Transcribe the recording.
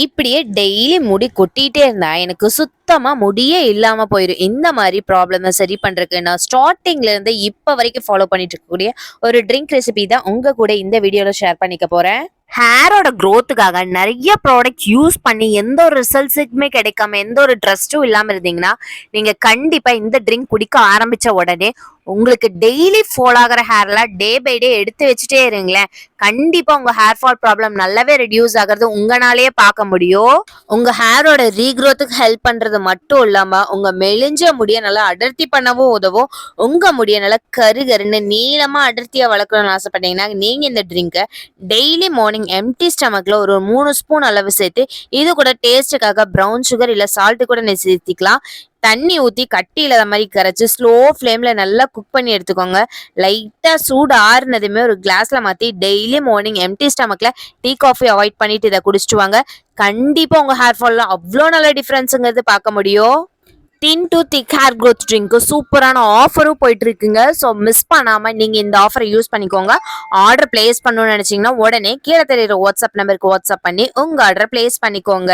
இப்படியே டெய்லி முடி கொட்டிட்டே இருந்தா எனக்கு சுத்தமா முடியே இல்லாம போயிடும். இந்த மாதிரி ப்ராப்ளம் சரி பண்றதுக்கு நான் ஸ்டார்டிங்ல இருந்து இப்ப வரைக்கும் ஃபாலோ பண்ணிட்டு இருக்கக்கூடிய ஒரு ட்ரிங்க் ரெசிபி தான் உங்க கூட இந்த வீடியோல ஷேர் பண்ணிக்க போறேன். ஹேரோட க்ரோத்துக்காக நிறைய ப்ராடக்ட் யூஸ் பண்ணி எந்த ஒரு ரிசல்ட்ஸுக்குமே கிடைக்காம எந்த ஒரு ட்ரஸ்ட்டும் இல்லாம இருந்தீங்கன்னா நீங்க கண்டிப்பா இந்த ட்ரிங்க் குடிக்க ஆரம்பிச்ச உடனே உங்களுக்கு டெய்லி ஃபால் ஆகிற ஹேர்ல டே பை டே எடுத்து வச்சுட்டே இருங்களேன், கண்டிப்பா உங்க ஹேர் ஃபால் ப்ராப்ளம் நல்லாவே ரெடியூஸ் ஆகிறது உங்களாலேயே பார்க்க முடியும். உங்க ஹேரோட ரீக்ரோத்துக்கு ஹெல்ப் பண்றது மட்டும் இல்லாம உங்க மெலிஞ்ச முடிய நல்லா அடர்த்தி பண்ணவும் உதவும். உங்க முடிய நல்லா கருகருன்னு நீளமா அடர்த்தியா வளர்க்கணும்னு ஆசைப்பட்டீங்கன்னா நீங்க இந்த ட்ரிங்கை டெய்லி மார்னிங் எம்டி ஸ்டமக்ல ஒரு 3 ஸ்பூன் அளவு சேர்த்து இது கூட டேஸ்ட்டுக்காக ப்ரௌன் சுகர் இல்ல சால்ட் கூட சேர்த்திக்கலாம். தண்ணி ஊற்றி கட்டி இல்லாத மாதிரி கரைச்சி ஸ்லோ ஃப்ளேமில் நல்லா குக் பண்ணி எடுத்துக்கோங்க. லைட்டாக சூடு ஆறுனதுமே ஒரு கிளாஸில் மாற்றி டெய்லி மார்னிங் எம்டி ஸ்டமக்கில் டீ காஃபி அவாய்ட் பண்ணிட்டு இதை குடிச்சிட்டு வாங்க. கண்டிப்பாக உங்கள் ஹேர் ஃபாலில் அவ்வளோ நல்ல டிஃப்ரென்ஸுங்கிறது பார்க்க முடியும். Thin to thick hair growth ட்ரிங்க்கு சூப்பரான ஆஃபரும் போயிட்டு இருக்குங்க. ஸோ மிஸ் பண்ணாமல் நீங்கள் இந்த ஆஃபரை யூஸ் பண்ணிக்கோங்க. ஆர்டர் பிளேஸ் பண்ணணும்னு நினச்சிங்கன்னா உடனே கீழே தெரியுற வாட்ஸ்அப் நம்பருக்கு வாட்ஸ்அப் பண்ணி உங்கள் ஆர்டரை பிளேஸ் பண்ணிக்கோங்க.